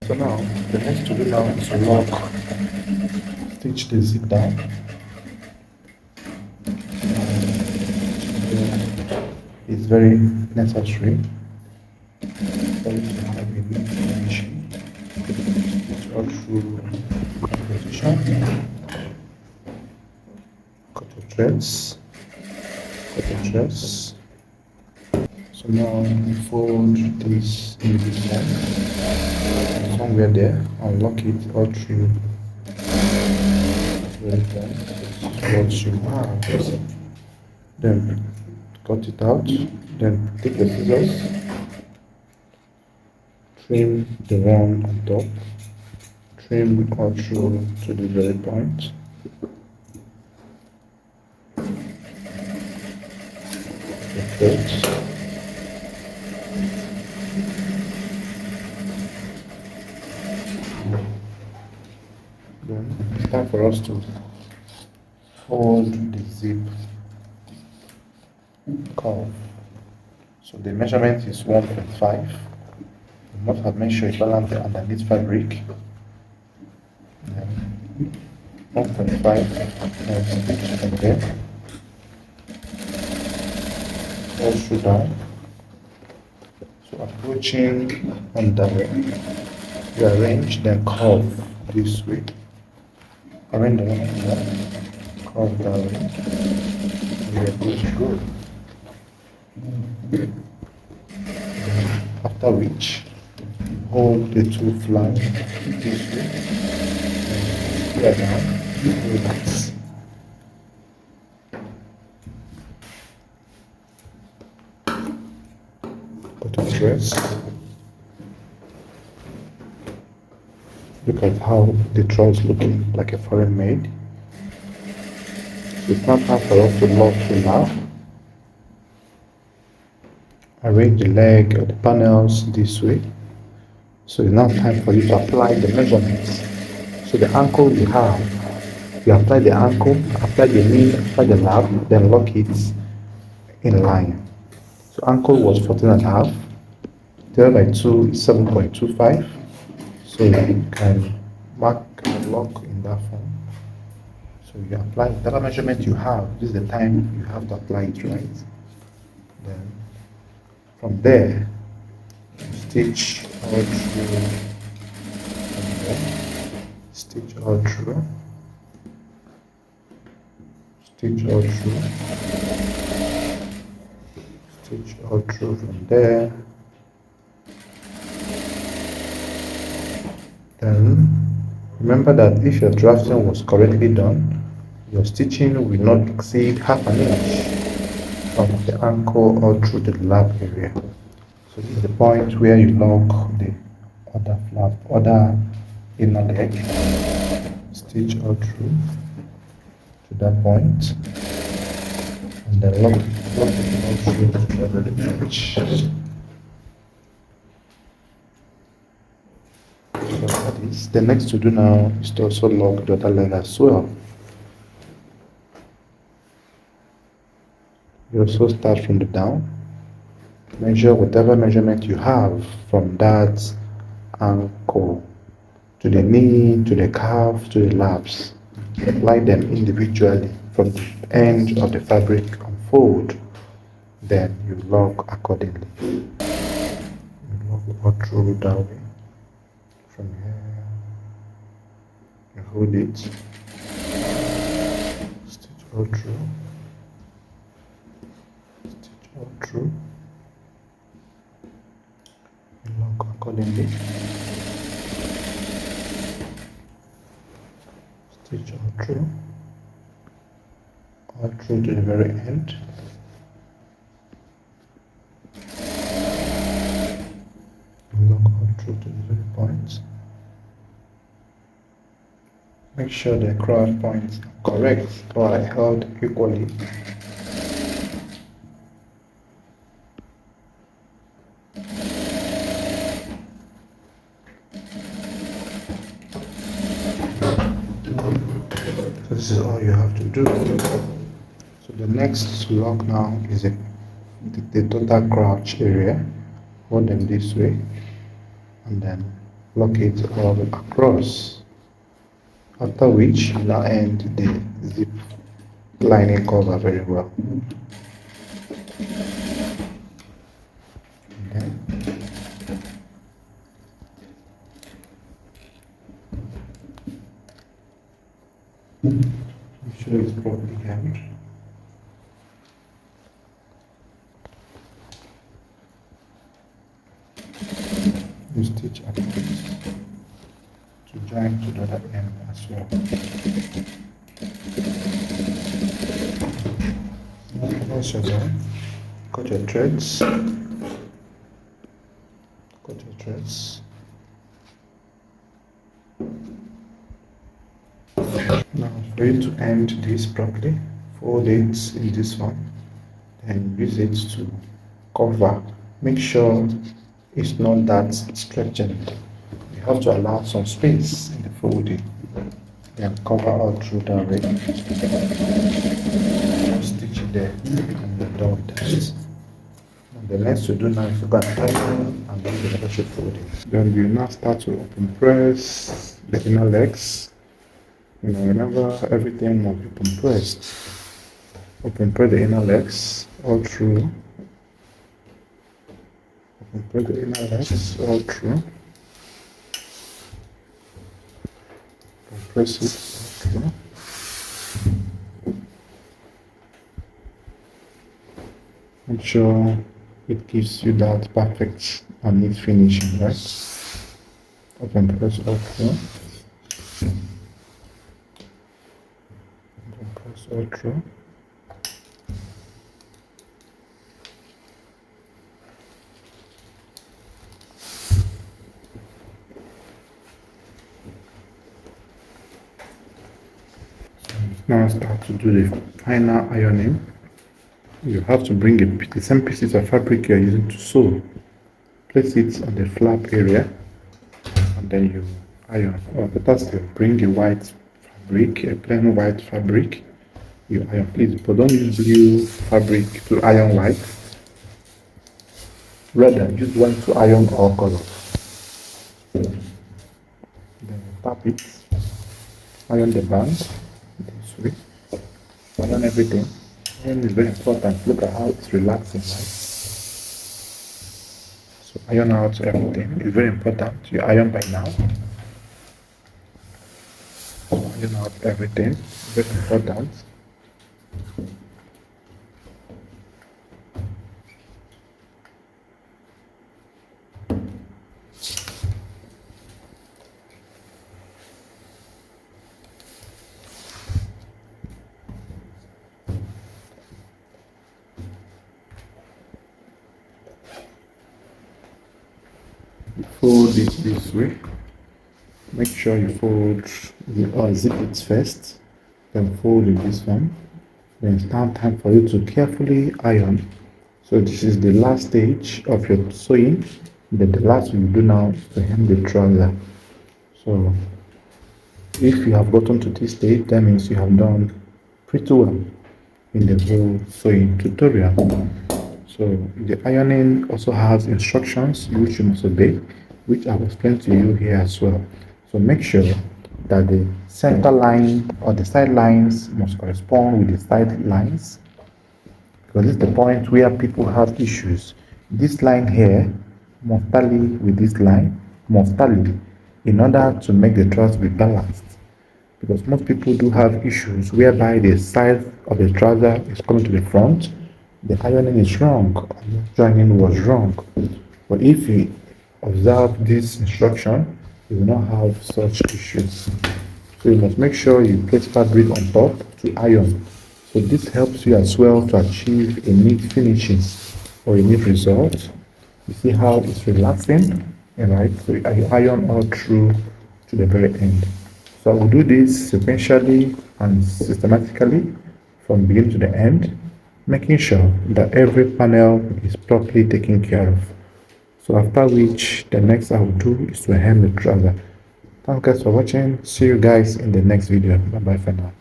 So now the next to do now is to lock, stitch the zip down. It's very necessary for you to have a neat finishing. Stitch all through position. Cut the threads. Cut the threads. So now fold this in this line. Somewhere there, unlock it all through. Very done. What you have. Then cut it out. Then take the scissors. Trim the one on top. Trim all through to the very point. The Then it's time for us to fold the zip curve. So the measurement is 1.5. You must have made sure you balance the underneath fabric. Then 1.5 and stitch from there. All through down. So approaching on the way, you arrange then curve this way. Arrange the one here, curve that way. We are good to go. After which, hold the two flanks this way. Here down, relax. Go to threads. Look at how the threads looking like a foreign made. It's not time for us to lock to now. Arrange the leg or the panels this way. So it's now time for you to apply the measurements. So the ankle you have, you apply the ankle, apply the knee, apply the lap, then lock it in line. So ankle was 14.5, divided by 2 is 7.25. So you can mark and lock in that form. So you apply whatever measurement you have. This is the time you have to apply it, right? Then from there, stitch all through. Stitch all through. Stitch all through. Stitch all through from there. Then remember that if your drafting was correctly done, your stitching will not exceed half an inch from the ankle or through the lap area. So this is the point where you lock the other flap, other inner leg. Stitch all through to that point, and then lock it all through to the edge. So that is the next to do now is to also lock the other leg as well. You also start from the down. Measure whatever measurement you have from that ankle to the knee, to the calf, to the laps. Apply them individually from the end of the fabric unfold. Then you lock accordingly. You lock all through that way. From here, you hold it, stitch all through, stitch all through, you lock accordingly, stitch all through to the very end. Lock all through to the very point. Make sure the crotch points are correct or are held equally. So this is all you have to do. So the next lock now is the total crotch area. Hold them this way, and then lock it all across, after which you now end the zip lining cover very well. Okay. Make sure it's properly hemmed. You stitch across to join to the other end as well. Once you're done, cut your threads. Cut your threads. Now, for you to end this properly, fold it in this one, and use it to cover. Make sure it's not that stretching. You have to allow some space in the folding. Then cover all through the ring. Stitch it there and you're done with that. And the next to do now is to go and tighten and then the other should folding. Then we now start to open press the inner legs. You know, remember everything must be open pressed. Open press the inner legs all through. Open press the inner legs all through. Open press it all through. Make sure it gives you that perfect and neat finishing, right? Open press all through. Open press all through. Now start to do the final ironing. You have to bring the same pieces of fabric you are using to sew. Place it on the flap area and then you iron. Or better still, bring a white fabric, a plain white fabric. You iron, please, but don't use blue fabric to iron white. Rather, use one to iron all colors. Then you tap it, iron the band this way, iron everything. Iron is very important. Look at how it's relaxing, right? So iron out everything. It's very important. You iron by now. So iron out everything. Very important. Fold it this way. Make sure you fold, zip it first, then fold in this one. Then it's now time for you to carefully iron. So this is the last stage of your sewing. Then the last thing you do now is to hem the trouser. So if you have gotten to this stage, that means you have done pretty well in the whole sewing tutorial. So the ironing also has instructions which you must obey, which I will explain to you here as well. So make sure that the center line or the side lines must correspond with the side lines, because this is the point where people have issues. This line here must tally with this line, must tally, in order to make the trouser be balanced. Because most people do have issues whereby the side of the trouser is coming to the front, the ironing is wrong, joining was wrong. But if you observe this instruction, you will not have such issues. So you must make sure you place fabric on top to iron. So this helps you as well to achieve a neat finishing or a neat result. You see how it's relaxing, right? So you iron all through to the very end. So I will do this sequentially and systematically from beginning to the end, making sure that every panel is properly taken care of. So after which, the next I will do is to hem the trouser. Thanks guys for watching. See you guys in the next video. Bye bye for now.